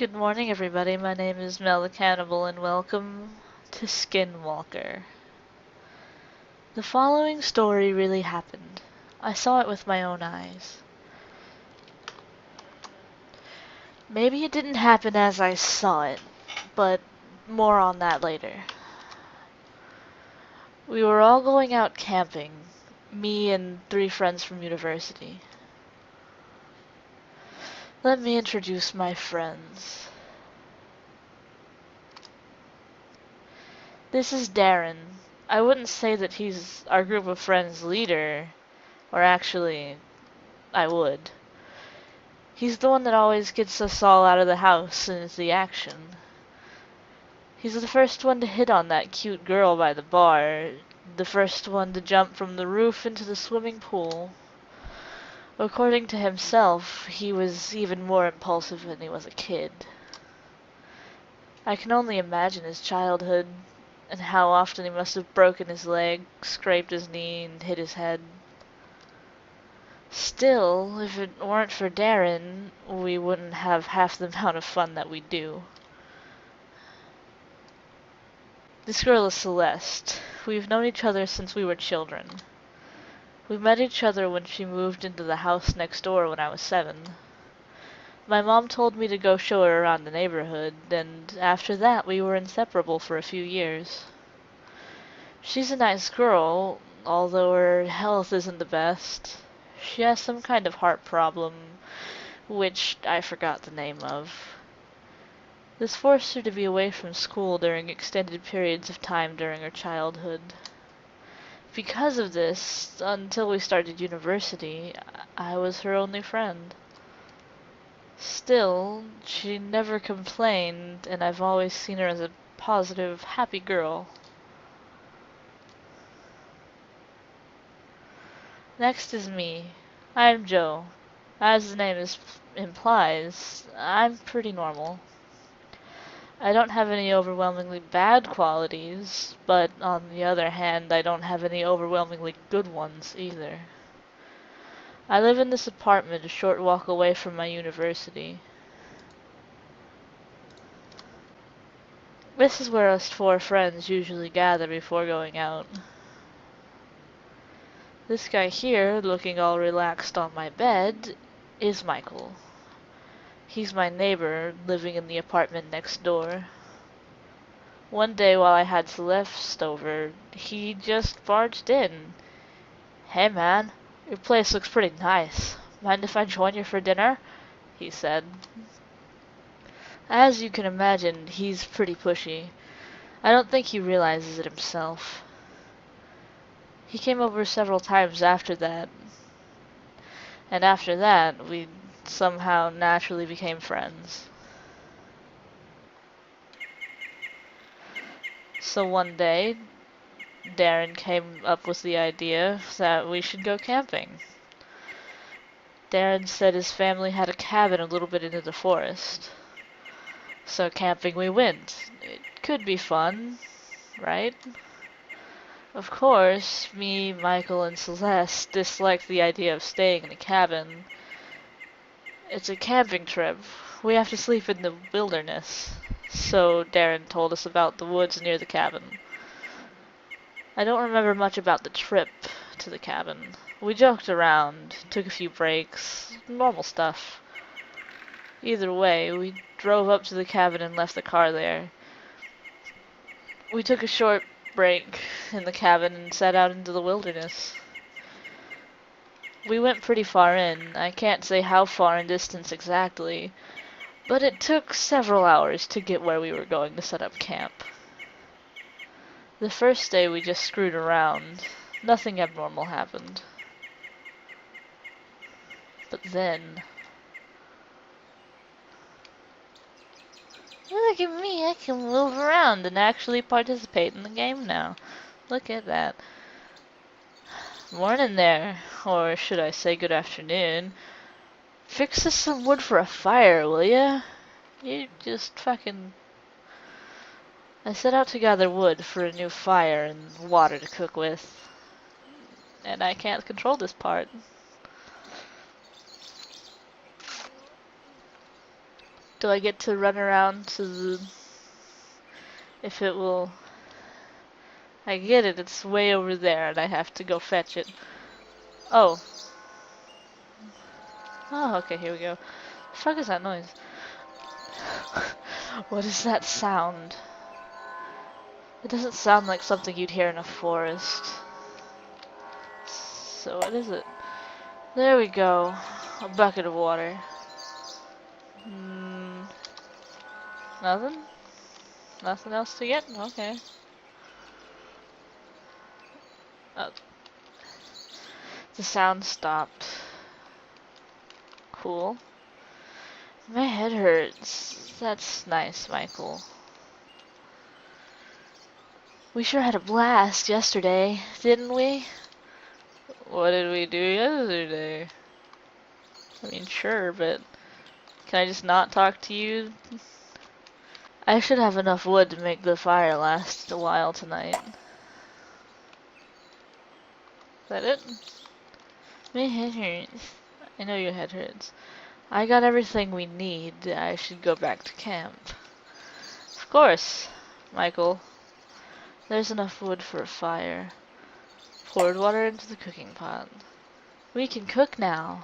Good morning, everybody. My name is Mel the Cannibal, and welcome to Skinwalker. The following story really happened. I saw it with my own eyes. Maybe it didn't happen as I saw it, but more on that later. We were all going out camping, me and 3 friends from university. Let me introduce my friends. This is Darren. I wouldn't say that he's our group of friends' leader, or actually, I would. He's the one that always gets us all out of the house and is the action. He's the first one to hit on that cute girl by the bar, the first one to jump from the roof into the swimming pool. According to himself, he was even more impulsive when he was a kid. I can only imagine his childhood, and how often he must have broken his leg, scraped his knee, and hit his head. Still, if it weren't for Darren, we wouldn't have half the amount of fun that we do. This girl is Celeste. We've known each other since we were children. We met each other when she moved into the house next door when I was 7. My mom told me to go show her around the neighborhood, and after that we were inseparable for a few years. She's a nice girl, although her health isn't the best. She has some kind of heart problem, which I forgot the name of. This forced her to be away from school during extended periods of time during her childhood. Because of this, until we started university, I was her only friend. Still, she never complained, and I've always seen her as a positive, happy girl. Next is me. I'm Joe. As the name implies, I'm pretty normal. I don't have any overwhelmingly bad qualities, but on the other hand, I don't have any overwhelmingly good ones either. I live in this apartment a short walk away from my university. This is where us 4 friends usually gather before going out. This guy here, looking all relaxed on my bed, is Michael. He's my neighbor, living in the apartment next door. One day while I had Celeste over, he just barged in. "Hey man, your place looks pretty nice. Mind if I join you for dinner?" he said. As you can imagine, he's pretty pushy. I don't think he realizes it himself. He came over several times after that, and after that, we somehow naturally became friends. So one day, Darren came up with the idea that we should go camping. Darren said his family had a cabin a little bit into the forest. So camping we went. It could be fun, right? Of course, me, Michael, and Celeste disliked the idea of staying in a cabin. It's a camping trip. We have to sleep in the wilderness. So Darren told us about the woods near the cabin. I don't remember much about the trip to the cabin. We joked around, took a few breaks, normal stuff. Either way, we drove up to the cabin and left the car there. We took a short break in the cabin and set out into the wilderness. We went pretty far in. I can't say how far in distance exactly, but it took several hours to get where we were going to set up camp. The first day we just screwed around. Nothing abnormal happened. But then... Look at me, I can move around and actually participate in the game now. Look at that. Morning there, or should I say good afternoon. Fix us some wood for a fire, will ya? You just fucking... I set out to gather wood for a new fire and water to cook with. And I can't control this part. Do I get to run around to the... If it will... I get it, it's way over there and I have to go fetch it. Oh. Oh, okay, here we go. The fuck is that noise? What is that sound? It doesn't sound like something you'd hear in a forest. So what is it? There we go. A bucket of water. Nothing? Nothing else to get? Okay. Oh. The sound stopped. Cool. My head hurts. That's nice, Michael. We sure had a blast yesterday, didn't we? What did we do yesterday? I mean, sure, but can I just not talk to you? I should have enough wood to make the fire last a while tonight. Is that it? My head hurts. I know your head hurts. I got everything we need. I should go back to camp. Of course, Michael. There's enough wood for a fire. Poured water into the cooking pot. We can cook now.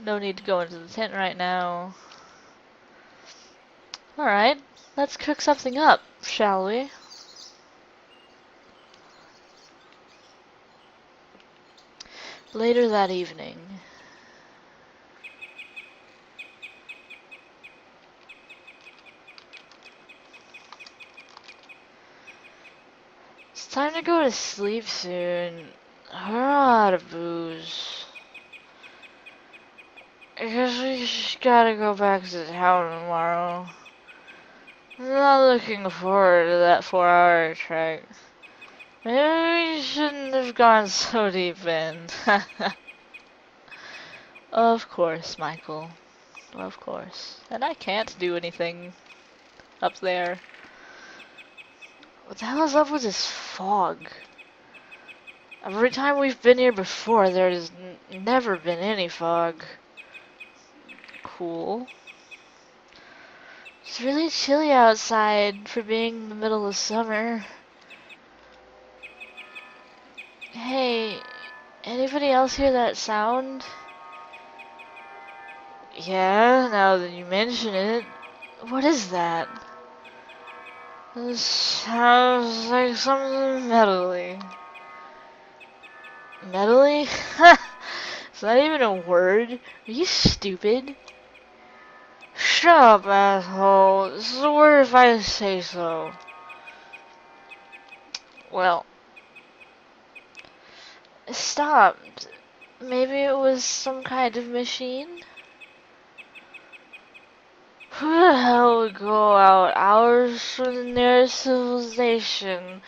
No need to go into the tent right now. Alright, let's cook something up, shall we? Later that evening. It's time to go to sleep soon. We're out of booze. I guess we just gotta go back to town tomorrow. I'm not looking forward to that 4-hour trek. Maybe we shouldn't have gone so deep in. Of course, Michael. Of course. And I can't do anything up there. What the hell is up with this fog? Every time we've been here before, there's never been any fog. Cool. It's really chilly outside for being the middle of summer. Hey, anybody else hear that sound? Yeah, now that you mention it. What is that? It sounds like something metally. Metally? Is that even a word? Are you stupid? Shut up, asshole. This is a word if I say so. Well. Stop. Maybe it was some kind of machine? Who the hell would go out hours from the nearest civilization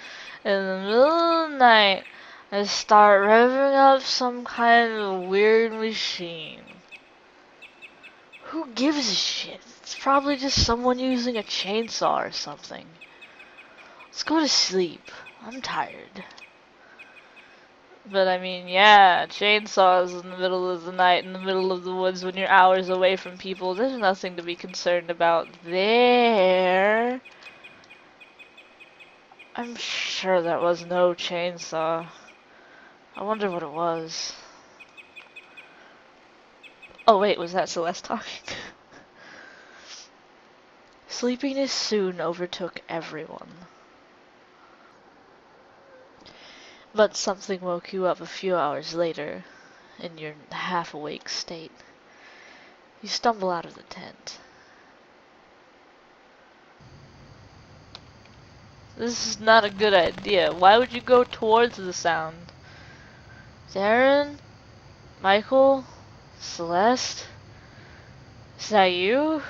in the middle of the night and start revving up some kind of weird machine? Who gives a shit? It's probably just someone using a chainsaw or something. Let's go to sleep. I'm tired. But I mean, yeah, chainsaws in the middle of the night, in the middle of the woods when you're hours away from people, there's nothing to be concerned about there. I'm sure that was no chainsaw. I wonder what it was. Oh wait, was that Celeste talking? Sleepiness soon overtook everyone. But something woke you up a few hours later, in your half-awake state. You stumble out of the tent. This is not a good idea. Why would you go towards the sound? Darren? Michael? Celeste? Is that you?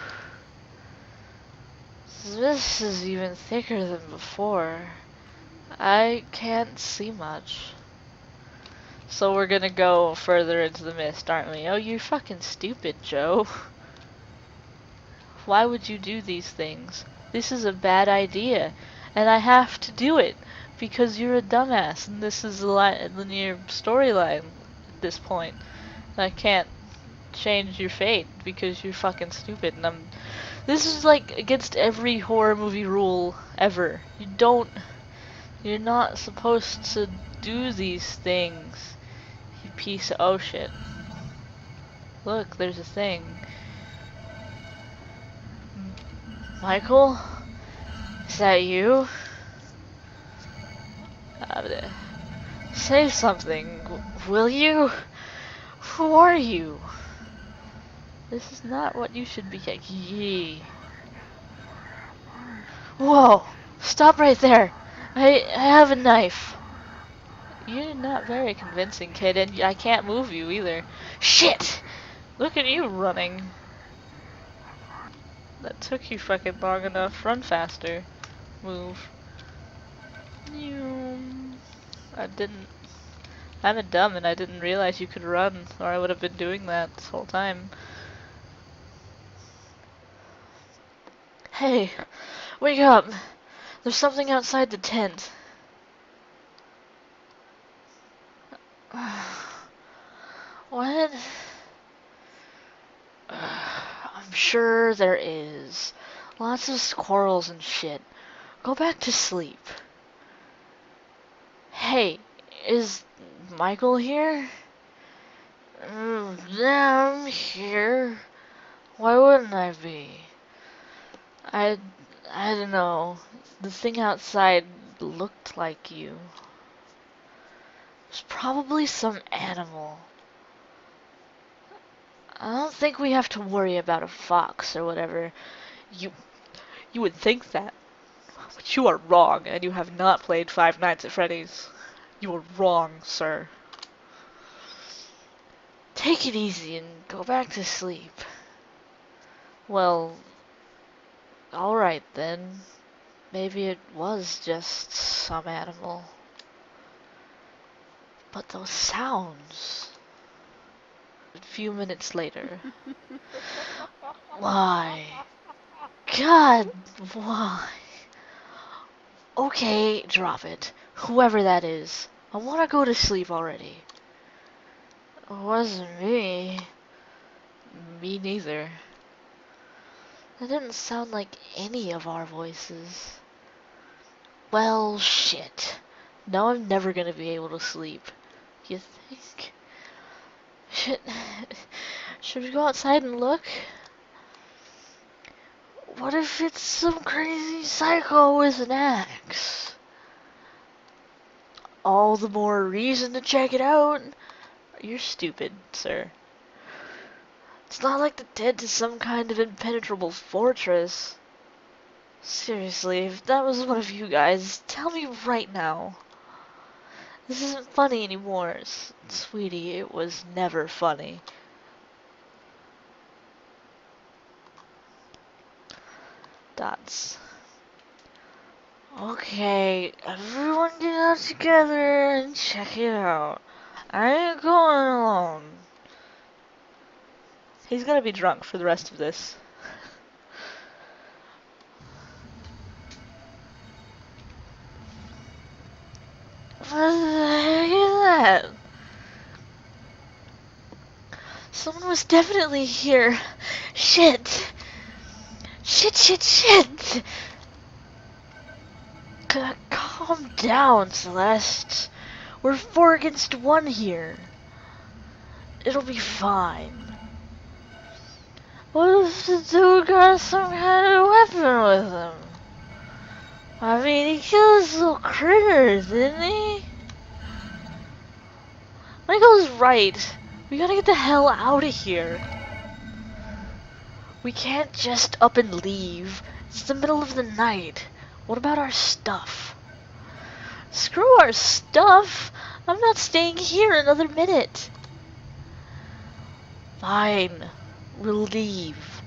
This is even thicker than before. I can't see much. So we're gonna go further into the mist, aren't we? Oh, you're fucking stupid, Joe. Why would you do these things? This is a bad idea, and I have to do it because you're a dumbass, and this is a linear storyline at this point. I can't change your fate because you're fucking stupid and this is like against every horror movie rule ever. You're not supposed to do these things. You piece of oh shit. Look, there's a thing. Michael? Is that you? Say something, will you? Who are you? This is not what you should be like. Yee. Whoa! Stop right there! I have a knife. You're not very convincing, kid, and I can't move you either. Shit! Look at you running. That took you fucking long enough. Run faster. Move. I'm a dumb and I didn't realize you could run, or I would have been doing that this whole time. Hey, wake up! There's something outside the tent. What? I'm sure there is. Lots of squirrels and shit. Go back to sleep. Hey, is Michael here? Yeah, I'm here. Why wouldn't I be? I don't know. The thing outside looked like you. It was probably some animal. I don't think we have to worry about a fox or whatever. You would think that. But you are wrong, and you have not played Five Nights at Freddy's. You are wrong, sir. Take it easy and go back to sleep. Well, alright then. Maybe it was just some animal. But those sounds... A few minutes later. Why? God, why? Okay, drop it. Whoever that is. I wanna go to sleep already. It wasn't me. Me neither. That didn't sound like any of our voices. Well, shit. Now I'm never gonna be able to sleep. You think? Shit. Should we go outside and look? What if it's some crazy psycho with an axe? All the more reason to check it out. You're stupid, sir. It's not like the tent is some kind of impenetrable fortress. Seriously, if that was one of you guys, tell me right now. This isn't funny anymore. Sweetie, it was never funny. Dots. Okay, everyone get out together and check it out. I ain't going alone. He's gonna be drunk for the rest of this. What the heck is that? Someone was definitely here. Shit. Shit. Calm down, Celeste. We're 4 against 1 here. It'll be fine. What if the dude got some kind of weapon with him? I mean, he killed his little critters, didn't he? Michael's right. We gotta get the hell out of here. We can't just up and leave. It's the middle of the night. What about our stuff? Screw our stuff! I'm not staying here another minute. Fine. We'll leave.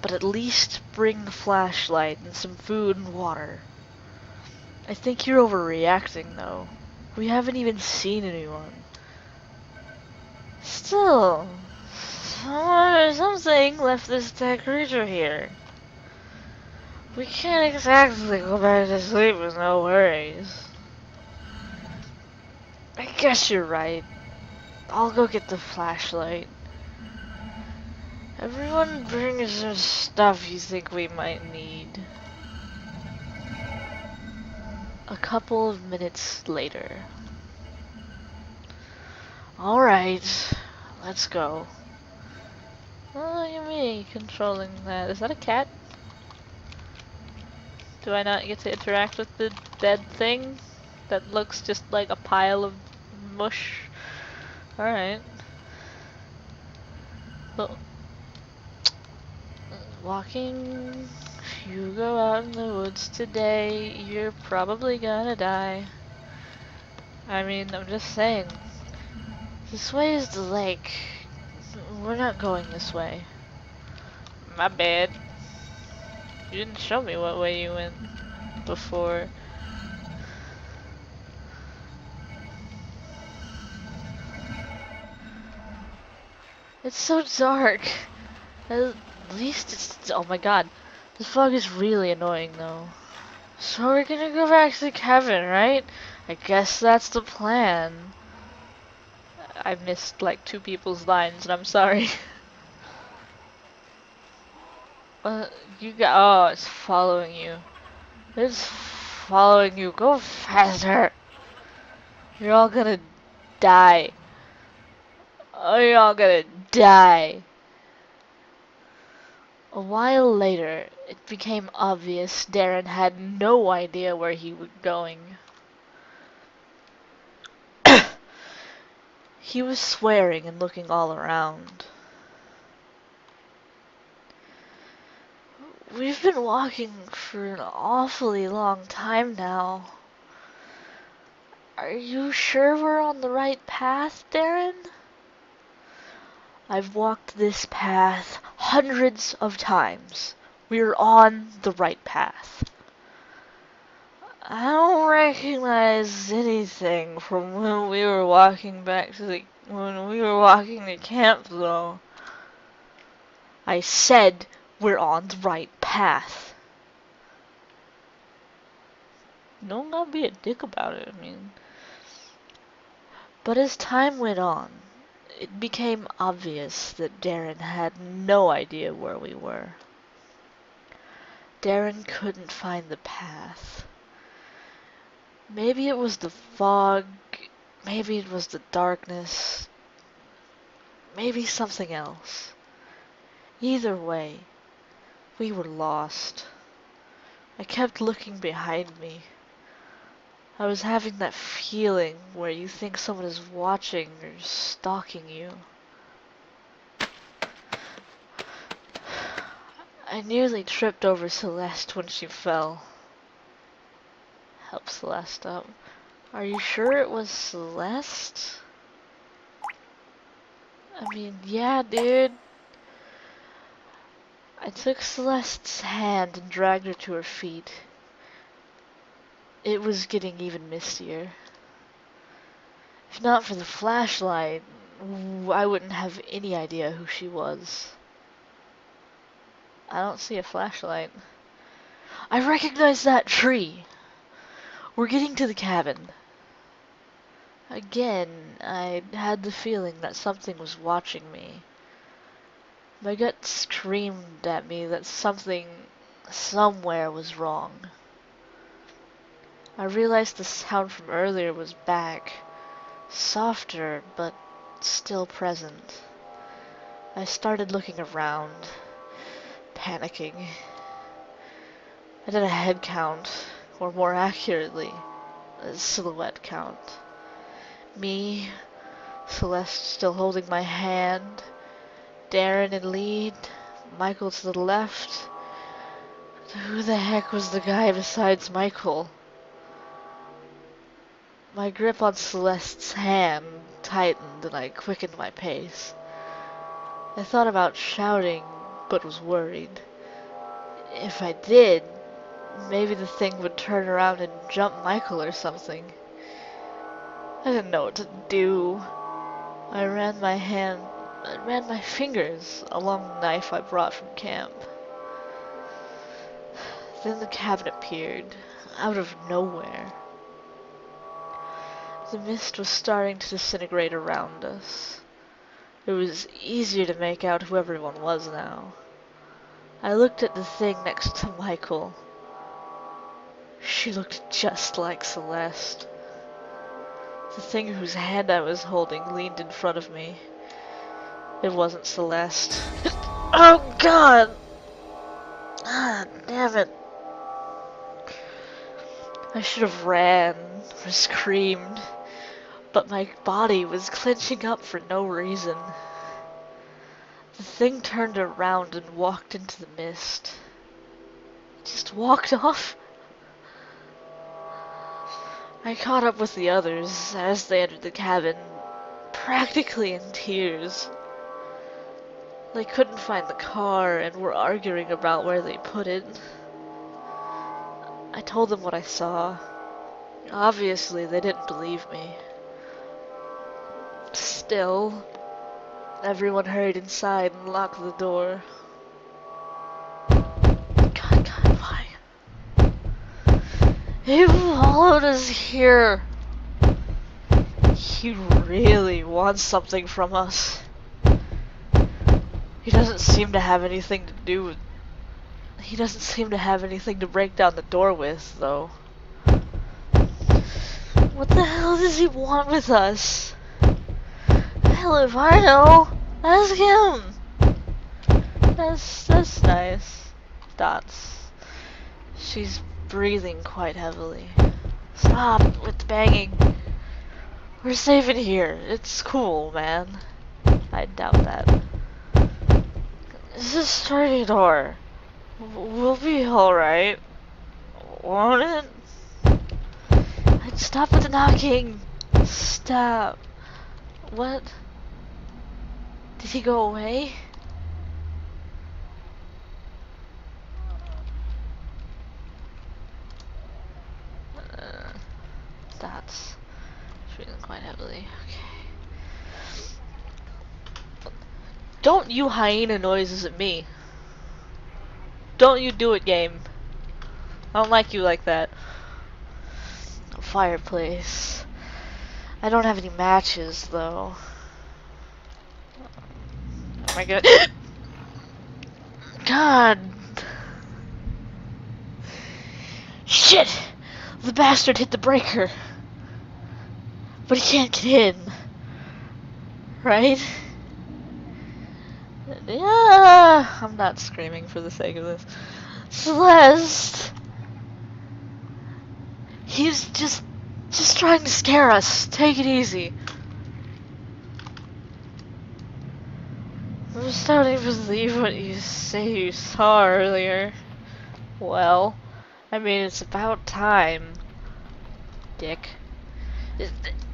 But at least bring the flashlight and some food and water. I think you're overreacting, though. We haven't even seen anyone. Still, someone or something left this dead creature here. We can't exactly go back to sleep with no worries. I guess you're right. I'll go get the flashlight. Everyone bring some stuff you think we might need. A couple of minutes later. Alright, let's go. Oh, look at me controlling that. Is that a cat? Do I not get to interact with the dead thing? That looks just like a pile of mush. Alright. Well, walking. If you go out in the woods today, you're probably gonna die. I mean, I'm just saying. This way is the lake. We're not going this way. My bad. You didn't show me what way you went before. It's so dark. At least it's... Oh my god. This fog is really annoying though. So we're gonna go back to the cabin, right? I guess that's the plan. I missed like 2 people's lines and I'm sorry. You got... Oh, it's following you. It's following you. Go faster. You're all gonna die. Oh, you're all gonna die. A while later, it became obvious Darren had no idea where he was going. He was swearing and looking all around. We've been walking for an awfully long time now. Are you sure we're on the right path, Darren? I've walked this path hundreds of times. We're on the right path. I don't recognize anything from when we were walking to camp though. I said we're on the right path. Don't gotta be a dick about it, I mean. But as time went on, it became obvious that Darren had no idea where we were. Darren couldn't find the path. Maybe it was the fog, maybe it was the darkness, maybe something else. Either way, we were lost. I kept looking behind me. I was having that feeling where you think someone is watching or stalking you. I nearly tripped over Celeste when she fell. Help Celeste up. Are you sure it was Celeste? I mean, yeah, dude. I took Celeste's hand and dragged her to her feet. It was getting even mistier. If not for the flashlight, I wouldn't have any idea who she was. I don't see a flashlight. I recognize that tree! We're getting to the cabin. Again, I had the feeling that something was watching me. My gut screamed at me that something, somewhere was wrong. I realized the sound from earlier was back. Softer, but still present. I started looking around, panicking. I did a head count, or more accurately, a silhouette count. Me, Celeste still holding my hand, Darren in lead, Michael to the left. Who the heck was the guy besides Michael? My grip on Celeste's hand tightened and I quickened my pace. I thought about shouting, but was worried. If I did, maybe the thing would turn around and jump Michael or something. I didn't know what to do. I ran my fingers along the knife I brought from camp. Then the cabin appeared, out of nowhere. The mist was starting to disintegrate around us. It was easier to make out who everyone was now. I looked at the thing next to Michael. She looked just like Celeste. The thing whose hand I was holding leaned in front of me. It wasn't Celeste. Oh god! Ah, damn it. I should have ran or screamed, but my body was clenching up for no reason. The thing turned around and walked into the mist. It just walked off. I caught up with the others as they entered the cabin, practically in tears. They couldn't find the car and were arguing about where they put it. I told them what I saw. Obviously, they didn't believe me. Still, everyone hurried inside and locked the door. God, why? He followed us here. He really wants something from us. He doesn't seem to have anything to do with... He doesn't seem to have anything to break down the door with, though. What the hell does he want with us? Hell if I know. Ask him. That's nice. Dots. She's breathing quite heavily. Stop with the banging. We're safe in here. It's cool, man. I doubt that. It's a sturdy door. We'll be alright. Won't it? Stop with the knocking. Stop. What? Did he go away? That's breathing quite heavily. Okay. Don't you hyena noises at me. Don't you do it, game. I don't like you like that. Fireplace. I don't have any matches, though. Oh my god. God. Shit! The bastard hit the breaker. But he can't get in. Right? Yeah, I'm not screaming for the sake of this. Celeste! He's just trying to scare us. Take it easy. I'm starting to believe what you say you saw earlier. Well, I mean, it's about time. Dick.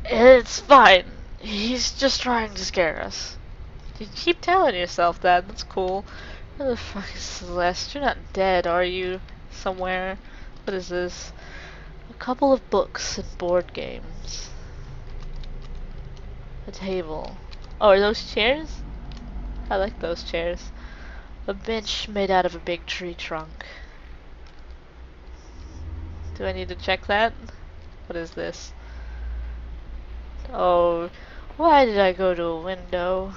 It's fine. He's just trying to scare us. You keep telling yourself that. That's cool. Where the fuck is Celeste? You're not dead, are you? Somewhere. What is this? A couple of books and board games. A table. Oh, are those chairs? I like those chairs. A bench made out of a big tree trunk. Do I need to check that? What is this? Oh, why did I go to a window?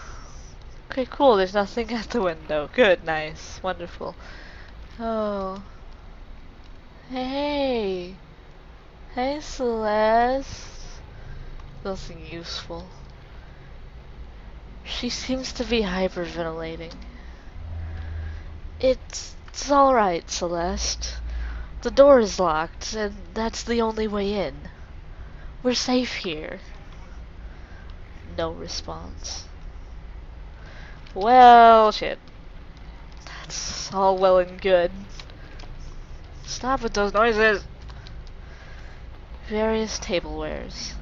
Okay, cool, there's nothing at the window. Good, nice, wonderful. Oh. Hey. Hey, Celeste. Nothing useful. She seems to be hyperventilating. It's alright, Celeste. The door is locked, and that's the only way in. We're safe here. No response. Well, shit. That's all well and good. Stop with those noises! Various tablewares.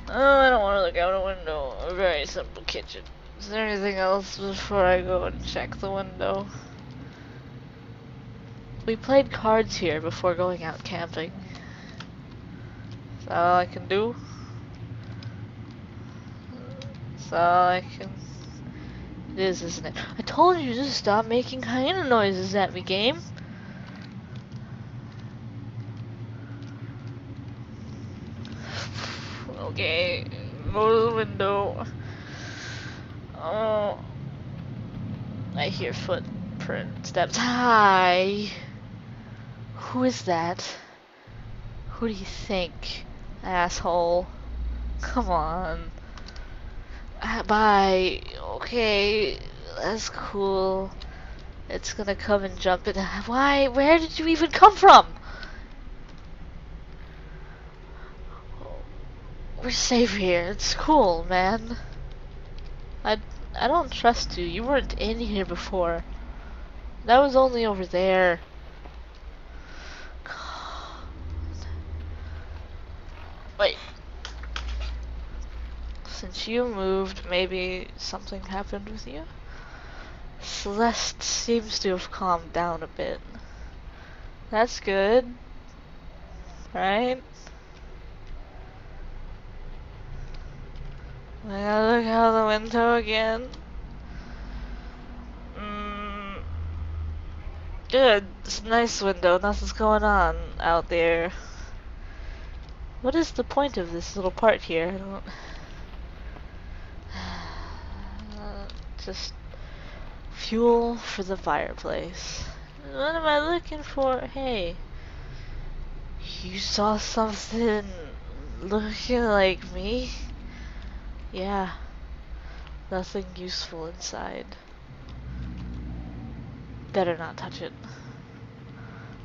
Oh, I don't want to look out a window. A very simple kitchen. Is there anything else before I go and check the window? We played cards here before going out camping. Is that all I can do? That's all I can... It is, isn't it? I told you to stop making hyena noises at me, game. Okay, go to the window. Oh, I hear footsteps. Hi. Who is that? Who do you think, asshole? Come on. Bye. Okay, that's cool. It's gonna come and jump in. Why? Where did you even come from? We're safe here. It's cool, man. I, I don't trust you. You weren't in here before. That was only over there. Wait. Since you moved, maybe something happened with you? Celeste seems to have calmed down a bit. That's good. Right? I gotta look out the window again. Good. It's a nice window. Nothing's going on out there. What is the point of this little part here? I don't... just fuel for the fireplace. What am I looking for? Hey. You saw something looking like me? Yeah. Nothing useful inside. Better not touch it.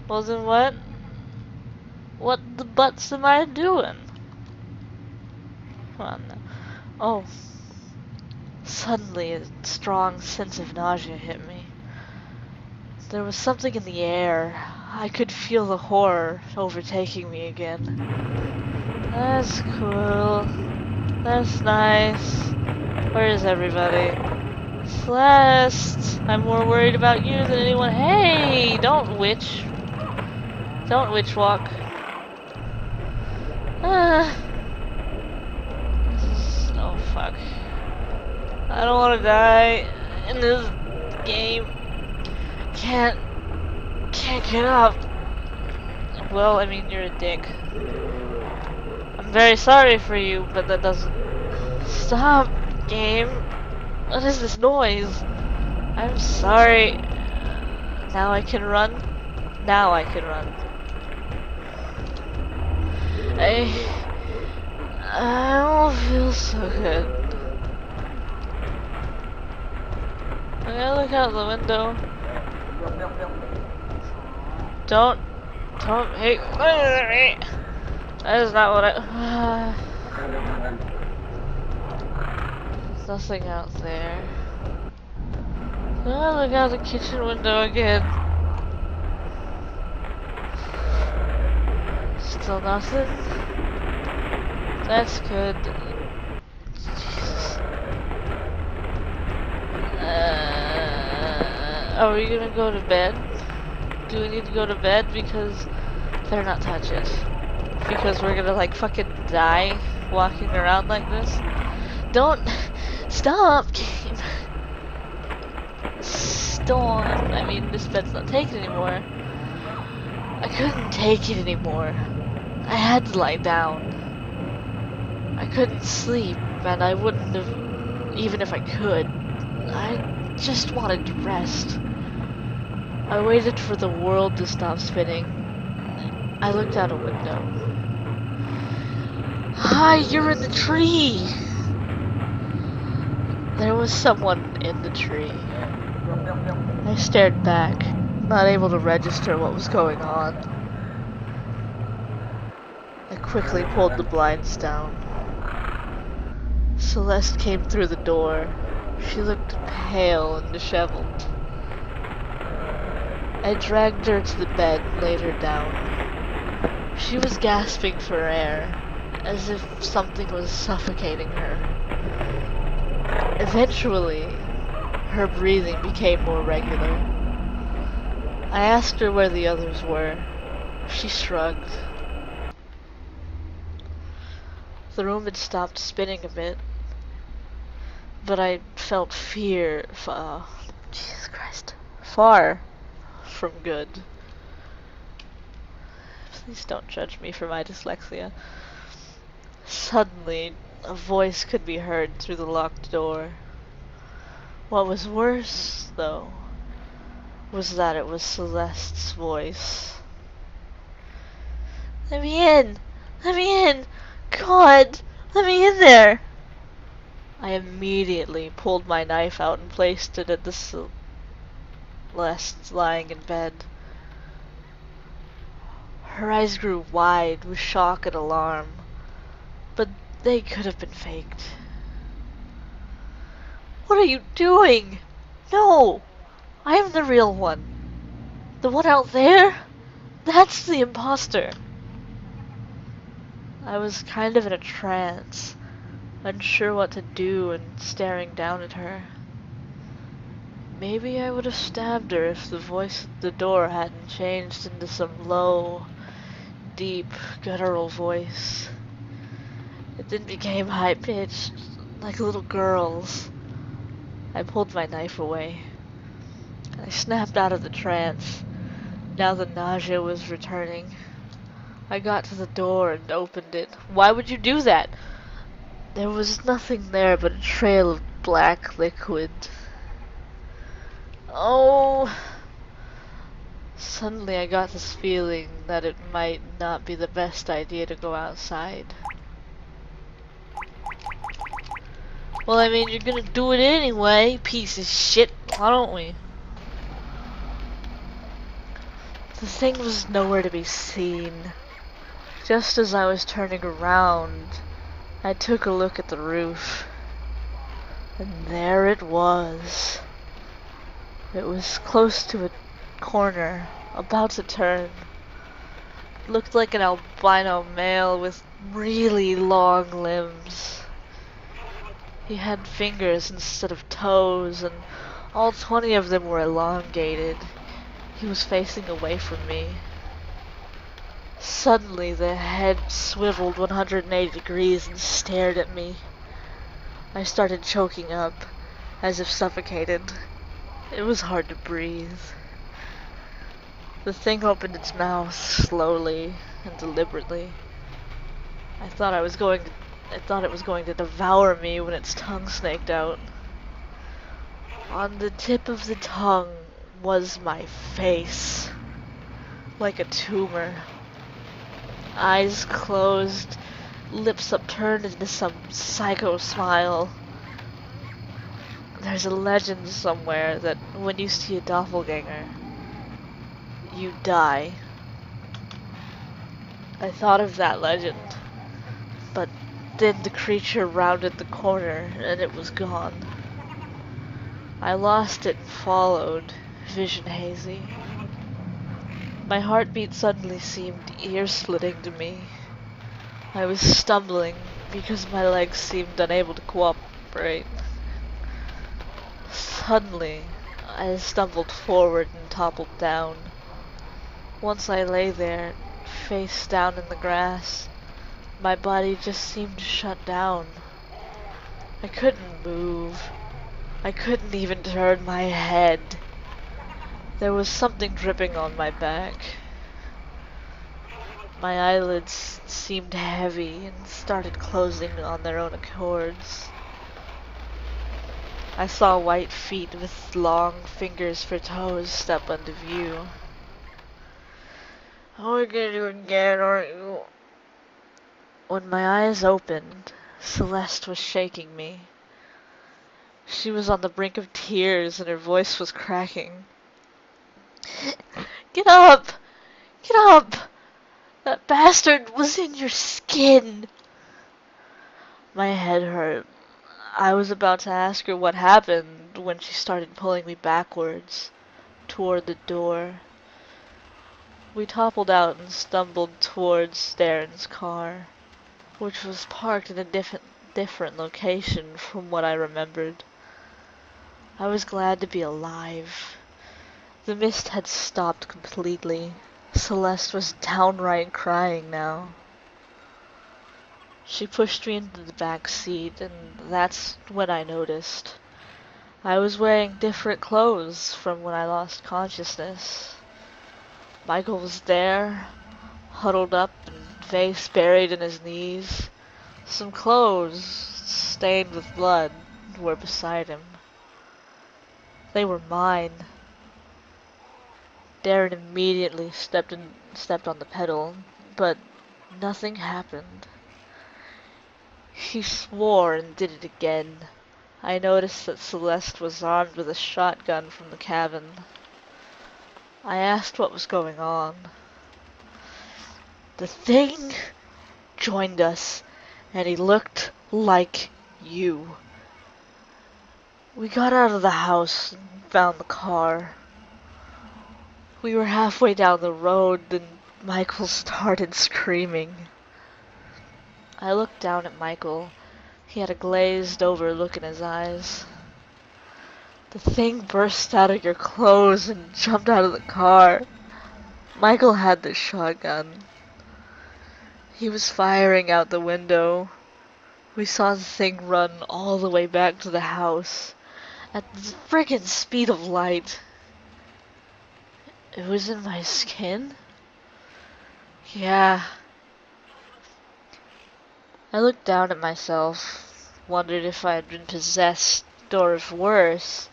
Well then what? What the butts am I doing? Come on now. Oh. Suddenly a strong sense of nausea hit me. There was something in the air. I could feel the horror overtaking me again. That's cool. That's nice. Where is everybody? Celeste! I'm more worried about you than anyone. Hey! Don't witch. Don't witch walk. Oh fuck. I don't want to die in this game. Can't get up. Well, I mean, you're a dick. I'm very sorry for you, but that doesn't... Stop, game. What is this noise? I'm sorry. Now I can run. Now I can run. I don't feel so good. I gotta look out the window. Don't, hey, that is not what I, there's nothing out there. Oh, look out the kitchen window again. Still nothing? That's good. Jesus. Are we gonna go to bed? Do we need to go to bed? Because better not touch it. Because we're gonna like fucking die walking around like this. Don't stop, game. Stop. I mean, this bed's not taken anymore. I couldn't take it anymore. I had to lie down. I couldn't sleep, and I wouldn't have, even if I could. I just wanted to rest. I waited for the world to stop spinning. I looked out a window. Hi, you're in the tree! There was someone in the tree. I stared back, not able to register what was going on. I quickly pulled the blinds down. Celeste came through the door. She looked pale and disheveled. I dragged her to the bed and laid her down. She was gasping for air, as if something was suffocating her. Eventually, her breathing became more regular. I asked her where the others were. She shrugged. The room had stopped spinning a bit, but I felt fear, Jesus Christ, far from good. Please don't judge me for my dyslexia. Suddenly, a voice could be heard through the locked door. What was worse, though, was that it was Celeste's voice. Let me in! Let me in! God! Let me in there! I immediately pulled my knife out and placed it at the Celeste lying in bed. Her eyes grew wide with shock and alarm, but they could have been faked. What are you doing? No! I am the real one. The one out there? That's the imposter. I was kind of in a trance, unsure what to do and staring down at her. Maybe I would have stabbed her if the voice at the door hadn't changed into some low, deep, guttural voice. It then became high-pitched, like a little girl's. I pulled my knife away. I snapped out of the trance. Now the nausea was returning. I got to the door and opened it. Why would you do that? There was nothing there but a trail of black liquid. Oh! Suddenly I got this feeling that it might not be the best idea to go outside. Well, I mean, you're gonna do it anyway, piece of shit, why don't we? The thing was nowhere to be seen. Just as I was turning around, I took a look at the roof. And there it was. It was close to a corner, about to turn. It looked like an albino male with really long limbs. He had fingers instead of toes, and all 20 of them were elongated. He was facing away from me. Suddenly, the head swiveled 180 degrees and stared at me. I started choking up, as if suffocated. It was hard to breathe. The thing opened its mouth slowly and deliberately. I thought it was going to devour me when its tongue snaked out. On the tip of the tongue was my face, like a tumor. Eyes closed, lips upturned into some psycho smile. There's a legend somewhere that when you see a doppelganger, you die. I thought of that legend, but then the creature rounded the corner and it was gone. I lost it and followed, vision hazy. My heartbeat suddenly seemed ear-splitting to me. I was stumbling because my legs seemed unable to cooperate. Suddenly, I stumbled forward and toppled down. Once I lay there, face down in the grass, my body just seemed to shut down. I couldn't move. I couldn't even turn my head. There was something dripping on my back. My eyelids seemed heavy and started closing on their own accords. I saw white feet with long fingers for toes step into view. Oh, we're gonna do it again, aren't you? When my eyes opened, Celeste was shaking me. She was on the brink of tears and her voice was cracking. Get up! Get up! That bastard was in your skin! My head hurt. I was about to ask her what happened when she started pulling me backwards, toward the door. We toppled out and stumbled towards Darren's car, which was parked in a different location from what I remembered. I was glad to be alive. The mist had stopped completely. Celeste was downright crying now. She pushed me into the back seat, and that's when I noticed. I was wearing different clothes from when I lost consciousness. Michael was there, huddled up and face buried in his knees. Some clothes, stained with blood, were beside him. They were mine. Darren immediately stepped on the pedal, but nothing happened. He swore and did it again. I noticed that Celeste was armed with a shotgun from the cabin. I asked what was going on. The thing joined us, and he looked like you. We got out of the house and found the car. We were halfway down the road, and Michael started screaming. I looked down at Michael. He had a glazed-over look in his eyes. The thing burst out of your clothes and jumped out of the car. Michael had the shotgun. He was firing out the window. We saw the thing run all the way back to the house at the friggin' speed of light. It was in my skin? Yeah. I looked down at myself, wondered if I had been possessed, or if worse,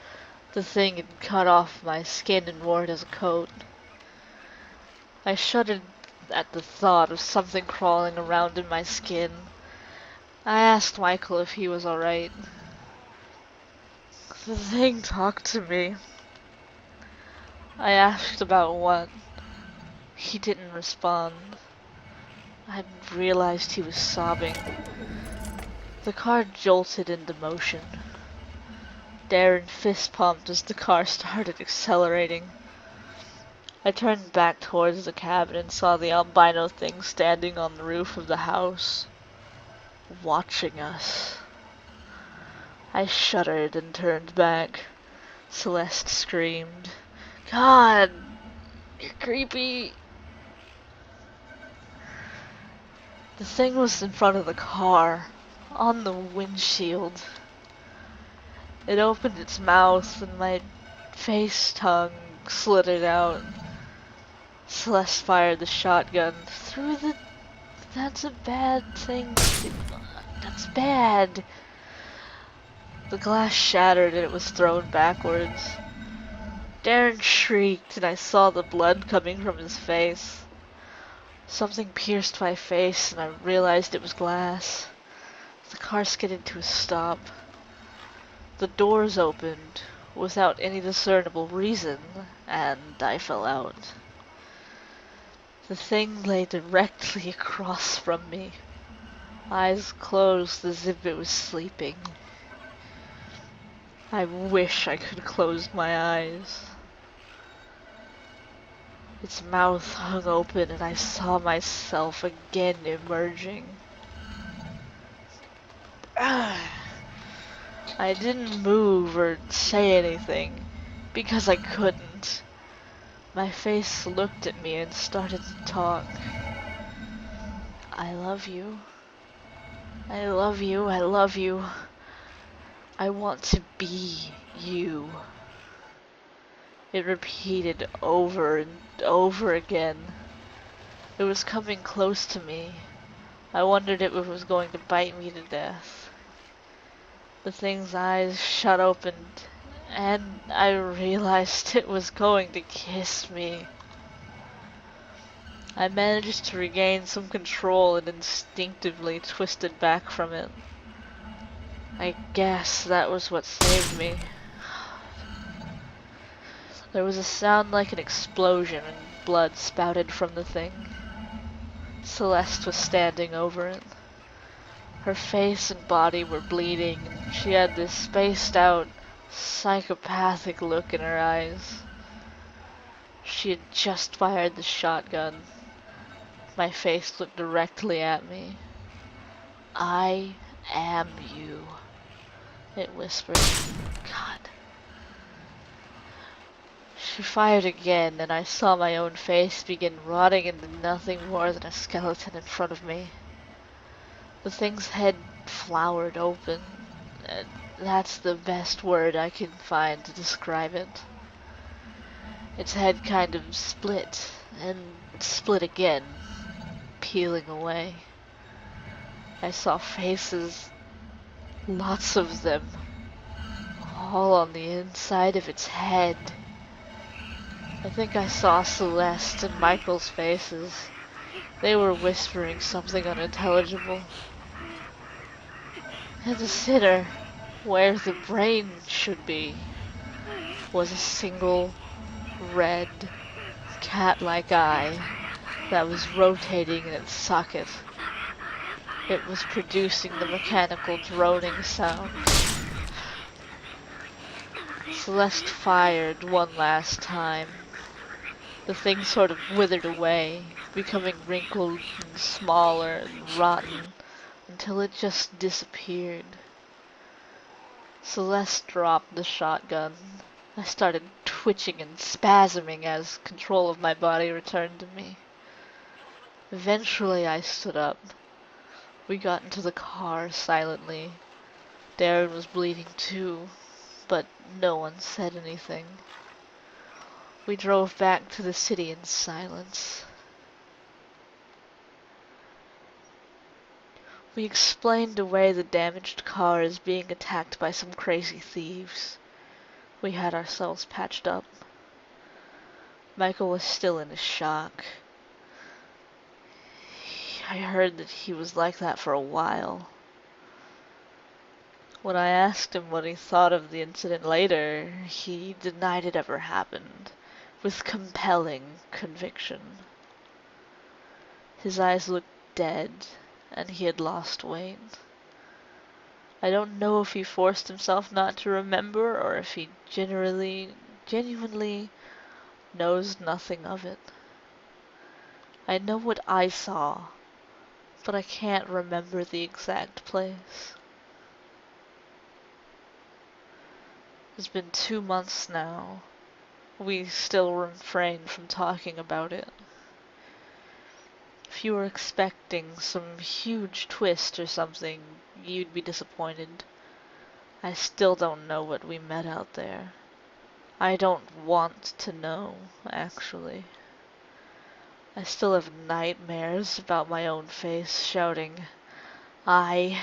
the thing had cut off my skin and wore it as a coat. I shuddered at the thought of something crawling around in my skin. I asked Michael if he was alright. The thing talked to me. I asked about what. He didn't respond. I realized he was sobbing. The car jolted into motion. Darren fist-pumped as the car started accelerating. I turned back towards the cabin and saw the albino thing standing on the roof of the house, watching us. I shuddered and turned back. Celeste screamed, "God, you're creepy." The thing was in front of the car, on the windshield. It opened its mouth and my face tongue slittered out. Celeste fired the shotgun through the... That's a bad thing. That's bad. The glass shattered and it was thrown backwards. Darren shrieked and I saw the blood coming from his face. Something pierced my face and I realized it was glass. The car skidded to a stop. The doors opened without any discernible reason, and I fell out. The thing lay directly across from me, eyes closed as if it was sleeping. I wish I could close my eyes. Its mouth hung open and I saw myself again emerging. I didn't move or say anything, because I couldn't. My face looked at me and started to talk. I love you. I love you. I love you. I want to be you. It repeated over and over again. It was coming close to me. I wondered if it was going to bite me to death. The thing's eyes shut open, and I realized it was going to kiss me. I managed to regain some control and instinctively twisted back from it. I guess that was what saved me. There was a sound like an explosion and blood spouted from the thing. Celeste was standing over it. Her face and body were bleeding, and she had this spaced-out, psychopathic look in her eyes. She had just fired the shotgun. My face looked directly at me. I am you, it whispered. God. She fired again, and I saw my own face begin rotting into nothing more than a skeleton in front of me. The thing's head flowered open, and that's the best word I can find to describe it. Its head kind of split, and split again, peeling away. I saw faces, lots of them, all on the inside of its head. I think I saw Celeste and Michael's faces. They were whispering something unintelligible. And the center, where the brain should be, was a single red cat-like eye that was rotating in its socket. It was producing the mechanical droning sound. Celeste fired one last time. The thing sort of withered away, becoming wrinkled and smaller and rotten until it just disappeared. Celeste dropped the shotgun. I started twitching and spasming as control of my body returned to me. Eventually I stood up. We got into the car silently. Darren was bleeding too, but no one said anything. We drove back to the city in silence. We explained away the damaged car as being attacked by some crazy thieves. We had ourselves patched up. Michael was still in shock. I heard that he was like that for a while. When I asked him what he thought of the incident later, he denied it ever happened, with compelling conviction. His eyes looked dead, and he had lost weight. I don't know if he forced himself not to remember, or if he genuinely knows nothing of it. I know what I saw, but I can't remember the exact place. It's been 2 months now. We still refrain from talking about it. If you were expecting some huge twist or something, you'd be disappointed. I still don't know what we met out there. I don't want to know, actually. I still have nightmares about my own face shouting, "I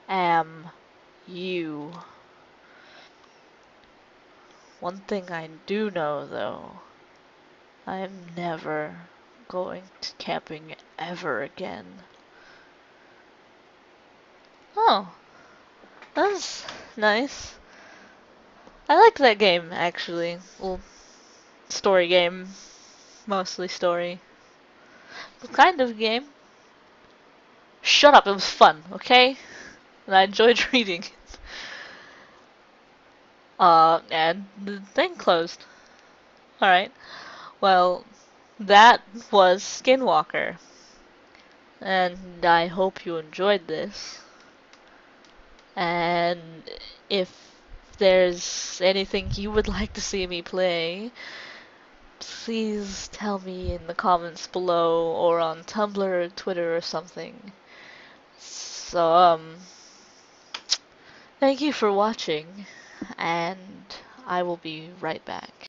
am you." One thing I do know, though, I am never going to camping ever again. Oh, that's nice. I like that game, actually. Well, story game. Mostly story. What kind of game? Shut up, it was fun, okay? And I enjoyed reading it. And the thing closed. Alright. Well, that was Skinwalker. And I hope you enjoyed this. And if there's anything you would like to see me play, please tell me in the comments below or on Tumblr or Twitter or something. So, thank you for watching, and I will be right back.